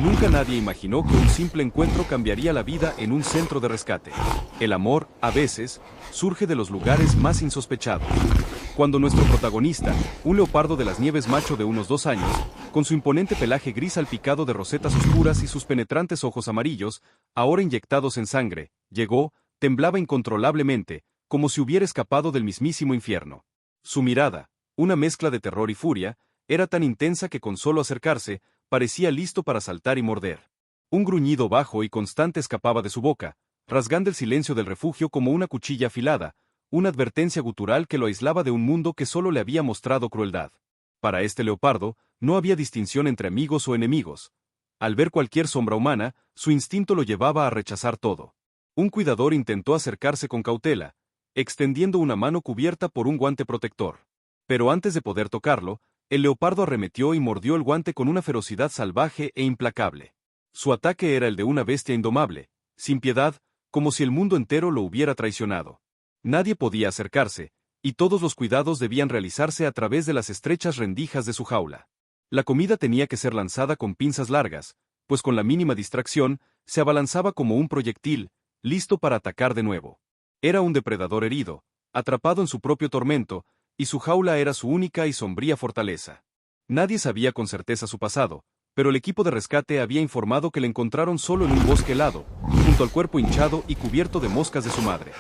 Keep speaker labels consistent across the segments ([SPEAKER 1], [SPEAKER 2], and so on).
[SPEAKER 1] Nunca nadie imaginó que un simple encuentro cambiaría la vida en un centro de rescate. El amor, a veces, surge de los lugares más insospechados. Cuando nuestro protagonista, un leopardo de las nieves macho de unos 2 años, con su imponente pelaje gris salpicado de rosetas oscuras y sus penetrantes ojos amarillos, ahora inyectados en sangre, llegó, temblaba incontrolablemente, como si hubiera escapado del mismísimo infierno. Su mirada, una mezcla de terror y furia, era tan intensa que con solo acercarse, parecía listo para saltar y morder. Un gruñido bajo y constante escapaba de su boca, rasgando el silencio del refugio como una cuchilla afilada, una advertencia gutural que lo aislaba de un mundo que solo le había mostrado crueldad. Para este leopardo, no había distinción entre amigos o enemigos. Al ver cualquier sombra humana, su instinto lo llevaba a rechazar todo. Un cuidador intentó acercarse con cautela, extendiendo una mano cubierta por un guante protector. Pero antes de poder tocarlo, el leopardo arremetió y mordió el guante con una ferocidad salvaje e implacable. Su ataque era el de una bestia indomable, sin piedad, como si el mundo entero lo hubiera traicionado. Nadie podía acercarse, y todos los cuidados debían realizarse a través de las estrechas rendijas de su jaula. La comida tenía que ser lanzada con pinzas largas, pues con la mínima distracción, se abalanzaba como un proyectil, listo para atacar de nuevo. Era un depredador herido, atrapado en su propio tormento, y su jaula era su única y sombría fortaleza. Nadie sabía con certeza su pasado, pero el equipo de rescate había informado que le encontraron solo en un bosque helado, junto al cuerpo hinchado y cubierto de moscas de su madre.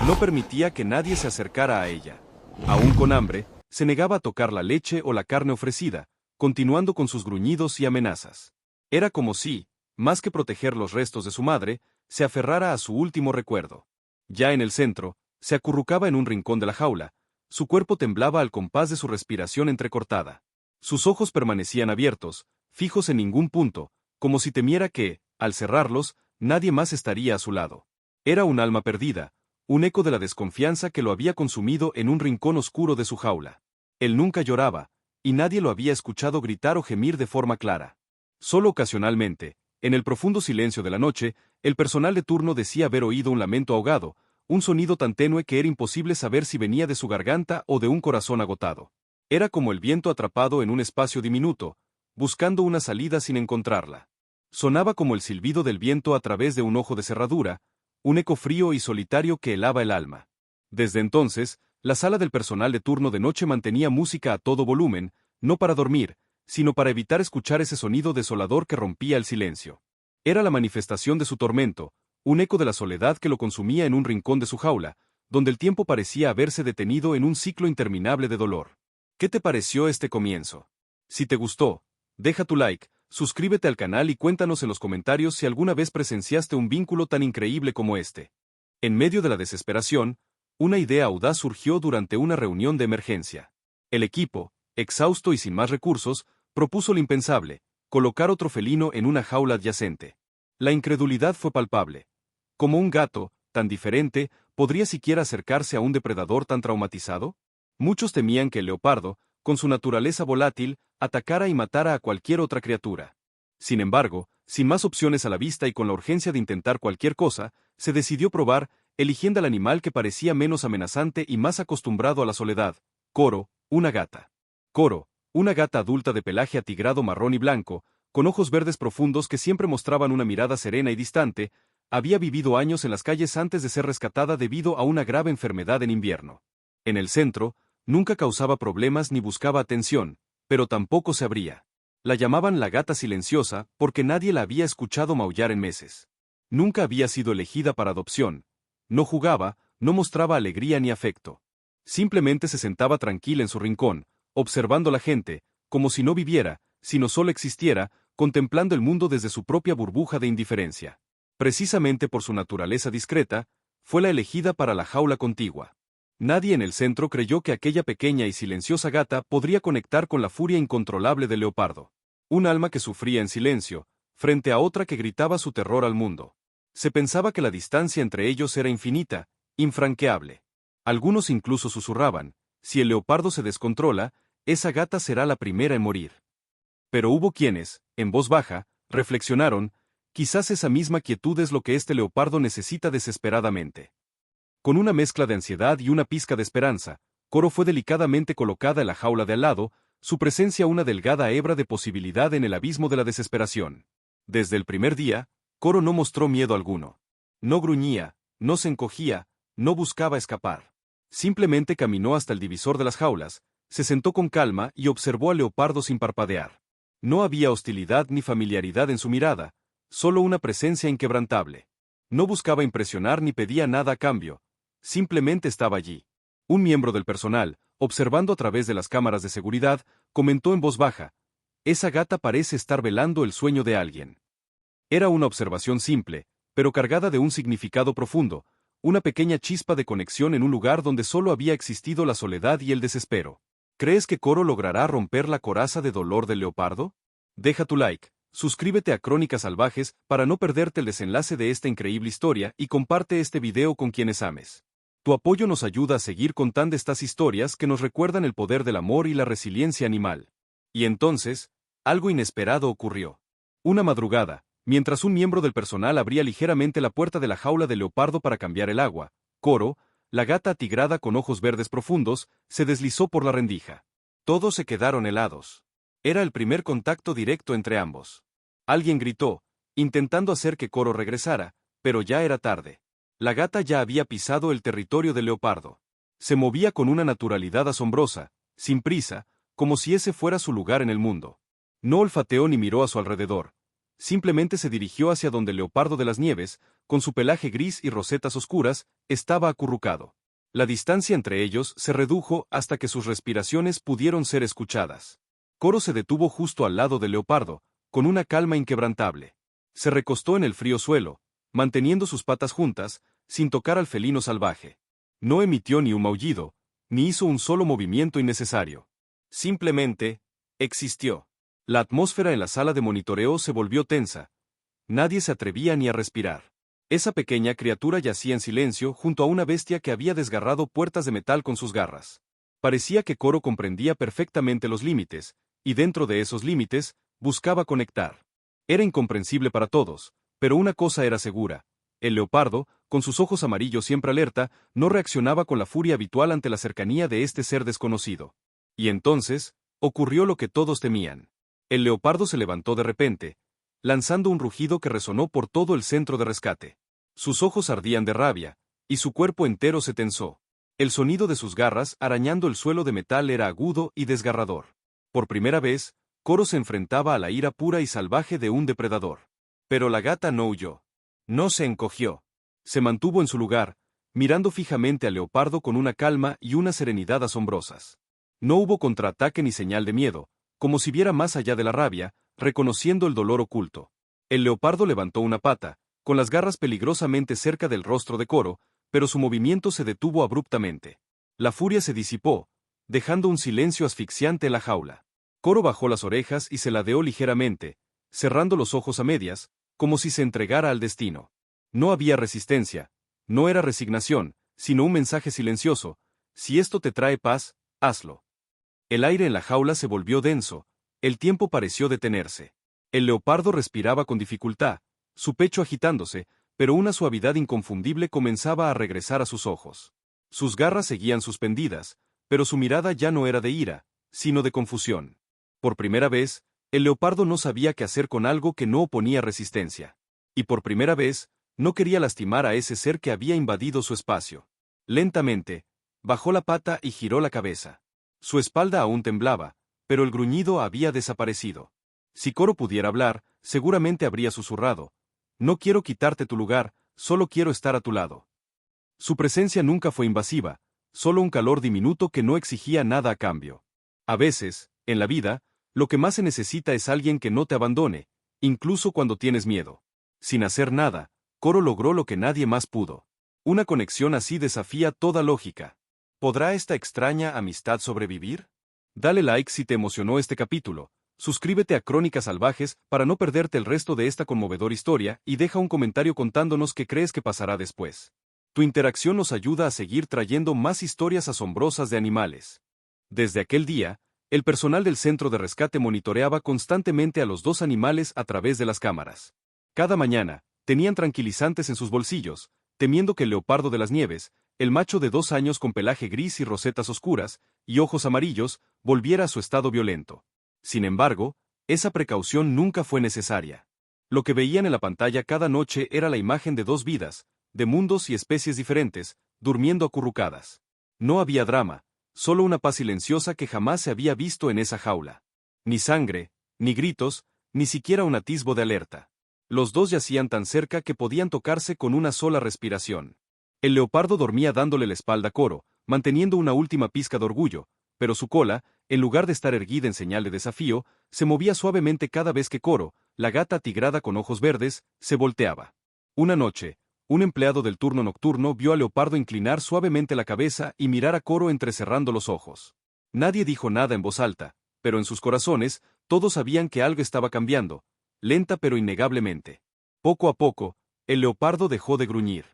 [SPEAKER 1] No permitía que nadie se acercara a ella. Aún con hambre, se negaba a tocar la leche o la carne ofrecida, continuando con sus gruñidos y amenazas. Era como si, más que proteger los restos de su madre, se aferrara a su último recuerdo. Ya en el centro, se acurrucaba en un rincón de la jaula. Su cuerpo temblaba al compás de su respiración entrecortada. Sus ojos permanecían abiertos, fijos en ningún punto, como si temiera que, al cerrarlos, nadie más estaría a su lado. Era un alma perdida, un eco de la desconfianza que lo había consumido en un rincón oscuro de su jaula. Él nunca lloraba, y nadie lo había escuchado gritar o gemir de forma clara. Solo ocasionalmente, en el profundo silencio de la noche, el personal de turno decía haber oído un lamento ahogado, un sonido tan tenue que era imposible saber si venía de su garganta o de un corazón agotado. Era como el viento atrapado en un espacio diminuto, buscando una salida sin encontrarla. Sonaba como el silbido del viento a través de un ojo de cerradura, un eco frío y solitario que helaba el alma. Desde entonces, la sala del personal de turno de noche mantenía música a todo volumen, no para dormir, sino para evitar escuchar ese sonido desolador que rompía el silencio. Era la manifestación de su tormento, un eco de la soledad que lo consumía en un rincón de su jaula, donde el tiempo parecía haberse detenido en un ciclo interminable de dolor. ¿Qué te pareció este comienzo? Si te gustó, deja tu like, suscríbete al canal y cuéntanos en los comentarios si alguna vez presenciaste un vínculo tan increíble como este. En medio de la desesperación, una idea audaz surgió durante una reunión de emergencia. El equipo, exhausto y sin más recursos, propuso lo impensable, colocar otro felino en una jaula adyacente. La incredulidad fue palpable. ¿Cómo un gato, tan diferente, podría siquiera acercarse a un depredador tan traumatizado? Muchos temían que el leopardo, con su naturaleza volátil, atacara y matara a cualquier otra criatura. Sin embargo, sin más opciones a la vista y con la urgencia de intentar cualquier cosa, se decidió probar, eligiendo al animal que parecía menos amenazante y más acostumbrado a la soledad: Coro, una gata. Coro, una gata adulta de pelaje atigrado marrón y blanco, con ojos verdes profundos que siempre mostraban una mirada serena y distante, había vivido años en las calles antes de ser rescatada debido a una grave enfermedad en invierno. En el centro, nunca causaba problemas ni buscaba atención, pero tampoco se abría. La llamaban la gata silenciosa porque nadie la había escuchado maullar en meses. Nunca había sido elegida para adopción. No jugaba, no mostraba alegría ni afecto. Simplemente se sentaba tranquila en su rincón, observando a la gente, como si no viviera, sino solo existiera, contemplando el mundo desde su propia burbuja de indiferencia. Precisamente por su naturaleza discreta, fue la elegida para la jaula contigua. Nadie en el centro creyó que aquella pequeña y silenciosa gata podría conectar con la furia incontrolable del leopardo. Un alma que sufría en silencio, frente a otra que gritaba su terror al mundo. Se pensaba que la distancia entre ellos era infinita, infranqueable. Algunos incluso susurraban: si el leopardo se descontrola, esa gata será la primera en morir. Pero hubo quienes, en voz baja, reflexionaron: quizás esa misma quietud es lo que este leopardo necesita desesperadamente. Con una mezcla de ansiedad y una pizca de esperanza, Coro fue delicadamente colocada en la jaula de al lado, su presencia una delgada hebra de posibilidad en el abismo de la desesperación. Desde el primer día, Coro no mostró miedo alguno. No gruñía, no se encogía, no buscaba escapar. Simplemente caminó hasta el divisor de las jaulas, se sentó con calma y observó al leopardo sin parpadear. No había hostilidad ni familiaridad en su mirada, solo una presencia inquebrantable. No buscaba impresionar ni pedía nada a cambio, simplemente estaba allí. Un miembro del personal, observando a través de las cámaras de seguridad, comentó en voz baja: «Esa gata parece estar velando el sueño de alguien». Era una observación simple, pero cargada de un significado profundo, una pequeña chispa de conexión en un lugar donde solo había existido la soledad y el desespero. ¿Crees que Coro logrará romper la coraza de dolor del leopardo? Deja tu like, suscríbete a Crónicas Salvajes para no perderte el desenlace de esta increíble historia y comparte este video con quienes ames. Tu apoyo nos ayuda a seguir contando estas historias que nos recuerdan el poder del amor y la resiliencia animal. Y entonces, algo inesperado ocurrió. Una madrugada, mientras un miembro del personal abría ligeramente la puerta de la jaula del leopardo para cambiar el agua, Coro, la gata atigrada con ojos verdes profundos, se deslizó por la rendija. Todos se quedaron helados. Era el primer contacto directo entre ambos. Alguien gritó, intentando hacer que Coro regresara, pero ya era tarde. La gata ya había pisado el territorio del leopardo. Se movía con una naturalidad asombrosa, sin prisa, como si ese fuera su lugar en el mundo. No olfateó ni miró a su alrededor. Simplemente se dirigió hacia donde el leopardo de las nieves, con su pelaje gris y rosetas oscuras, estaba acurrucado. La distancia entre ellos se redujo hasta que sus respiraciones pudieron ser escuchadas. Coro se detuvo justo al lado del leopardo, con una calma inquebrantable. Se recostó en el frío suelo, manteniendo sus patas juntas, sin tocar al felino salvaje. No emitió ni un maullido, ni hizo un solo movimiento innecesario. Simplemente, existió. La atmósfera en la sala de monitoreo se volvió tensa. Nadie se atrevía ni a respirar. Esa pequeña criatura yacía en silencio junto a una bestia que había desgarrado puertas de metal con sus garras. Parecía que Coro comprendía perfectamente los límites, y dentro de esos límites, buscaba conectar. Era incomprensible para todos, pero una cosa era segura. El leopardo, con sus ojos amarillos siempre alerta, no reaccionaba con la furia habitual ante la cercanía de este ser desconocido. Y entonces, ocurrió lo que todos temían. El leopardo se levantó de repente, lanzando un rugido que resonó por todo el centro de rescate. Sus ojos ardían de rabia, y su cuerpo entero se tensó. El sonido de sus garras arañando el suelo de metal era agudo y desgarrador. Por primera vez, Coro se enfrentaba a la ira pura y salvaje de un depredador. Pero la gata no huyó. No se encogió. Se mantuvo en su lugar, mirando fijamente al leopardo con una calma y una serenidad asombrosas. No hubo contraataque ni señal de miedo, como si viera más allá de la rabia, reconociendo el dolor oculto. El leopardo levantó una pata, con las garras peligrosamente cerca del rostro de Coro, pero su movimiento se detuvo abruptamente. La furia se disipó, dejando un silencio asfixiante en la jaula. Coro bajó las orejas y se ladeó ligeramente, cerrando los ojos a medias, como si se entregara al destino. No había resistencia, no era resignación, sino un mensaje silencioso: si esto te trae paz, hazlo. El aire en la jaula se volvió denso, el tiempo pareció detenerse. El leopardo respiraba con dificultad, su pecho agitándose, pero una suavidad inconfundible comenzaba a regresar a sus ojos. Sus garras seguían suspendidas, pero su mirada ya no era de ira, sino de confusión. Por primera vez, el leopardo no sabía qué hacer con algo que no oponía resistencia. Y por primera vez, no quería lastimar a ese ser que había invadido su espacio. Lentamente, bajó la pata y giró la cabeza. Su espalda aún temblaba, pero el gruñido había desaparecido. Si Coro pudiera hablar, seguramente habría susurrado: «No quiero quitarte tu lugar, solo quiero estar a tu lado». Su presencia nunca fue invasiva, solo un calor diminuto que no exigía nada a cambio. A veces, en la vida, lo que más se necesita es alguien que no te abandone, incluso cuando tienes miedo. Sin hacer nada, Coro logró lo que nadie más pudo. Una conexión así desafía toda lógica. ¿Podrá esta extraña amistad sobrevivir? Dale like si te emocionó este capítulo, suscríbete a Crónicas Salvajes para no perderte el resto de esta conmovedora historia y deja un comentario contándonos qué crees que pasará después. Tu interacción nos ayuda a seguir trayendo más historias asombrosas de animales. Desde aquel día, el personal del centro de rescate monitoreaba constantemente a los dos animales a través de las cámaras. Cada mañana, tenían tranquilizantes en sus bolsillos, temiendo que el leopardo de las nieves, el macho de 2 años con pelaje gris y rosetas oscuras, y ojos amarillos, volviera a su estado violento. Sin embargo, esa precaución nunca fue necesaria. Lo que veían en la pantalla cada noche era la imagen de dos vidas, de mundos y especies diferentes, durmiendo acurrucadas. No había drama, solo una paz silenciosa que jamás se había visto en esa jaula. Ni sangre, ni gritos, ni siquiera un atisbo de alerta. Los dos yacían tan cerca que podían tocarse con una sola respiración. El leopardo dormía dándole la espalda a Coro, manteniendo una última pizca de orgullo, pero su cola, en lugar de estar erguida en señal de desafío, se movía suavemente cada vez que Coro, la gata atigrada con ojos verdes, se volteaba. Una noche, un empleado del turno nocturno vio al leopardo inclinar suavemente la cabeza y mirar a Coro entrecerrando los ojos. Nadie dijo nada en voz alta, pero en sus corazones, todos sabían que algo estaba cambiando, lenta pero innegablemente. Poco a poco, el leopardo dejó de gruñir.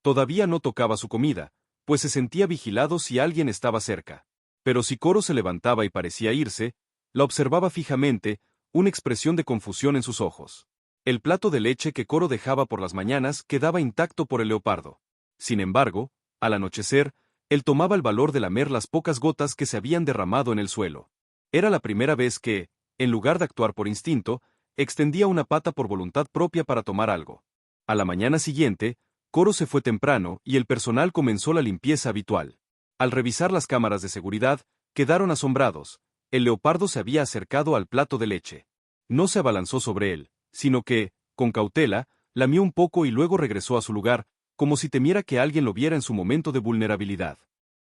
[SPEAKER 1] Todavía no tocaba su comida, pues se sentía vigilado si alguien estaba cerca. Pero si Coro se levantaba y parecía irse, la observaba fijamente, una expresión de confusión en sus ojos. El plato de leche que Coro dejaba por las mañanas quedaba intacto por el leopardo. Sin embargo, al anochecer, él tomaba el valor de lamer las pocas gotas que se habían derramado en el suelo. Era la primera vez que, en lugar de actuar por instinto, extendía una pata por voluntad propia para tomar algo. A la mañana siguiente, Coro se fue temprano y el personal comenzó la limpieza habitual. Al revisar las cámaras de seguridad, quedaron asombrados. El leopardo se había acercado al plato de leche. No se abalanzó sobre él, sino que, con cautela, lamió un poco y luego regresó a su lugar, como si temiera que alguien lo viera en su momento de vulnerabilidad.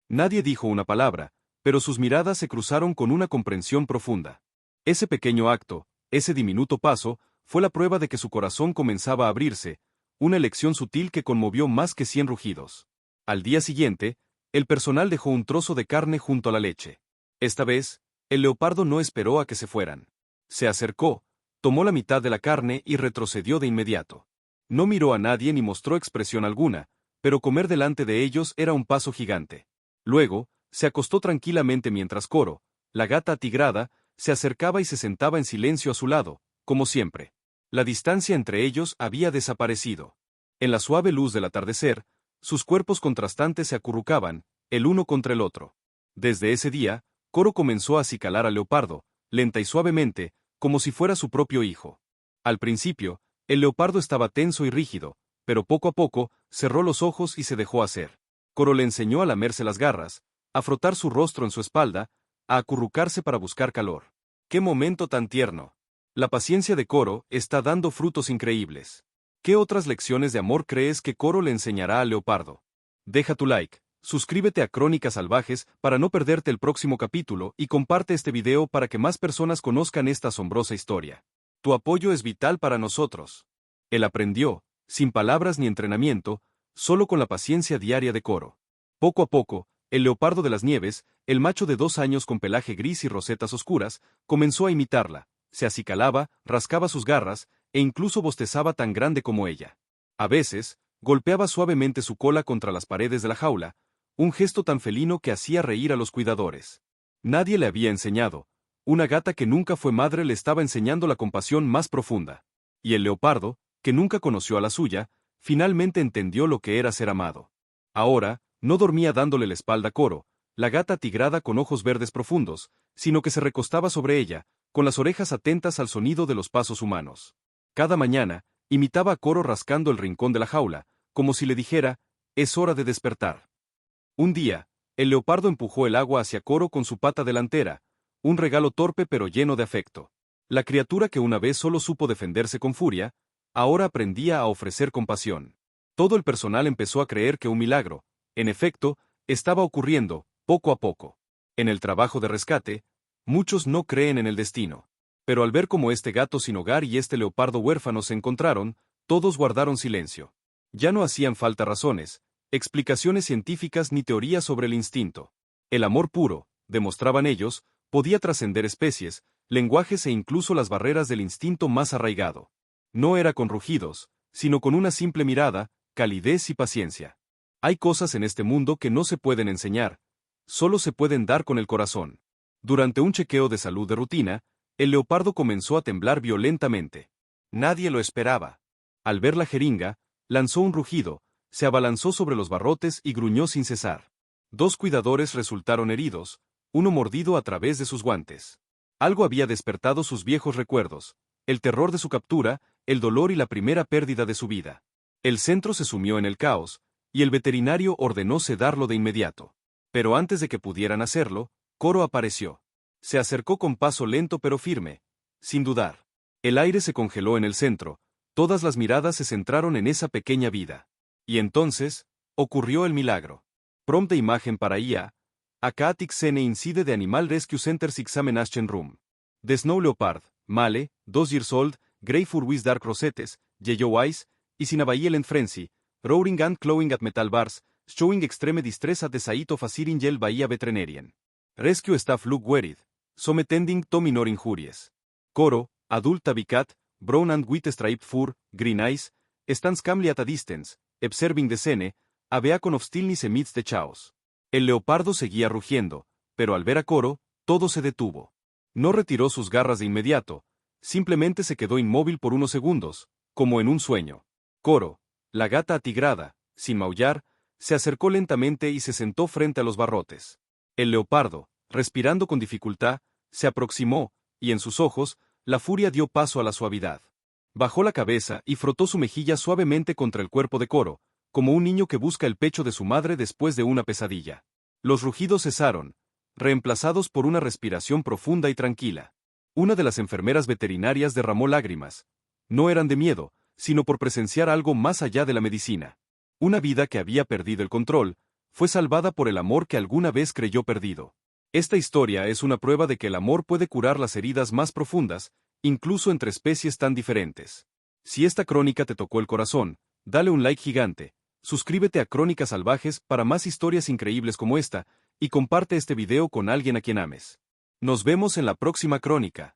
[SPEAKER 1] Nadie dijo una palabra, pero sus miradas se cruzaron con una comprensión profunda. Ese pequeño acto, ese diminuto paso, fue la prueba de que su corazón comenzaba a abrirse, una elección sutil que conmovió más que 100 rugidos. Al día siguiente, el personal dejó un trozo de carne junto a la leche. Esta vez, el leopardo no esperó a que se fueran. Se acercó, tomó la mitad de la carne y retrocedió de inmediato. No miró a nadie ni mostró expresión alguna, pero comer delante de ellos era un paso gigante. Luego, se acostó tranquilamente mientras Coro, la gata atigrada, se acercaba y se sentaba en silencio a su lado, como siempre. La distancia entre ellos había desaparecido. En la suave luz del atardecer, sus cuerpos contrastantes se acurrucaban, el uno contra el otro. Desde ese día, Coro comenzó a acicalar al leopardo, lenta y suavemente, como si fuera su propio hijo. Al principio, el leopardo estaba tenso y rígido, pero poco a poco, cerró los ojos y se dejó hacer. Coro le enseñó a lamerse las garras, a frotar su rostro en su espalda, a acurrucarse para buscar calor. ¡Qué momento tan tierno! La paciencia de Coro está dando frutos increíbles. ¿Qué otras lecciones de amor crees que Coro le enseñará al leopardo? Deja tu like, suscríbete a Crónicas Salvajes para no perderte el próximo capítulo y comparte este video para que más personas conozcan esta asombrosa historia. Tu apoyo es vital para nosotros. Él aprendió, sin palabras ni entrenamiento, solo con la paciencia diaria de Coro. Poco a poco, el leopardo de las nieves, el macho de 2 años con pelaje gris y rosetas oscuras, comenzó a imitarla, se acicalaba, rascaba sus garras, e incluso bostezaba tan grande como ella. A veces, golpeaba suavemente su cola contra las paredes de la jaula, un gesto tan felino que hacía reír a los cuidadores. Nadie le había enseñado. Una gata que nunca fue madre le estaba enseñando la compasión más profunda. Y el leopardo, que nunca conoció a la suya, finalmente entendió lo que era ser amado. Ahora, no dormía dándole la espalda a Coro, la gata tigrada con ojos verdes profundos, sino que se recostaba sobre ella, con las orejas atentas al sonido de los pasos humanos. Cada mañana, imitaba a Coro rascando el rincón de la jaula, como si le dijera, es hora de despertar. Un día, el leopardo empujó el agua hacia Coro con su pata delantera, un regalo torpe pero lleno de afecto. La criatura que una vez solo supo defenderse con furia, ahora aprendía a ofrecer compasión. Todo el personal empezó a creer que un milagro, en efecto, estaba ocurriendo, poco a poco. En el trabajo de rescate, muchos no creen en el destino. Pero al ver cómo este gato sin hogar y este leopardo huérfano se encontraron, todos guardaron silencio. Ya no hacían falta razones, explicaciones científicas ni teorías sobre el instinto. El amor puro, demostraban ellos, podía trascender especies, lenguajes e incluso las barreras del instinto más arraigado. No era con rugidos, sino con una simple mirada, calidez y paciencia. Hay cosas en este mundo que no se pueden enseñar, solo se pueden dar con el corazón. Durante un chequeo de salud de rutina, el leopardo comenzó a temblar violentamente. Nadie lo esperaba. Al ver la jeringa, lanzó un rugido, se abalanzó sobre los barrotes y gruñó sin cesar. 2 cuidadores resultaron heridos, uno mordido a través de sus guantes. Algo había despertado sus viejos recuerdos, el terror de su captura, el dolor y la primera pérdida de su vida. El centro se sumió en el caos, y el veterinario ordenó sedarlo de inmediato. Pero antes de que pudieran hacerlo, Coro apareció. Se acercó con paso lento pero firme, sin dudar. El aire se congeló en el centro, todas las miradas se centraron en esa pequeña vida. Y entonces, ocurrió el milagro. Prompta imagen para IA, Akatik Sene incide de Animal Rescue Center's Examination Room. The Snow Leopard, Male, 2 years old, Grey Fur with Dark Rosettes, Yellow Eyes, is in a violent frenzy, roaring and clawing at metal bars, showing extreme distress at the sight of a siren yell by a veterinarian. Rescue staff look worried, some tending to minor injuries. Coro, adult tabby cat, brown and white striped fur, green eyes, stands calmly at a distance, observing the scene, a beacon of stillness amidst the chaos. El leopardo seguía rugiendo, pero al ver a Coro, todo se detuvo. No retiró sus garras de inmediato, simplemente se quedó inmóvil por unos segundos, como en un sueño. Coro, la gata atigrada, sin maullar, se acercó lentamente y se sentó frente a los barrotes. El leopardo, respirando con dificultad, se aproximó, y en sus ojos, la furia dio paso a la suavidad. Bajó la cabeza y frotó su mejilla suavemente contra el cuerpo de Coro, como un niño que busca el pecho de su madre después de una pesadilla. Los rugidos cesaron, reemplazados por una respiración profunda y tranquila. Una de las enfermeras veterinarias derramó lágrimas. No eran de miedo, sino por presenciar algo más allá de la medicina. Una vida que había perdido el control, fue salvada por el amor que alguna vez creyó perdido. Esta historia es una prueba de que el amor puede curar las heridas más profundas, incluso entre especies tan diferentes. Si esta crónica te tocó el corazón, dale un like gigante, suscríbete a Crónicas Salvajes para más historias increíbles como esta, y comparte este video con alguien a quien ames. Nos vemos en la próxima crónica.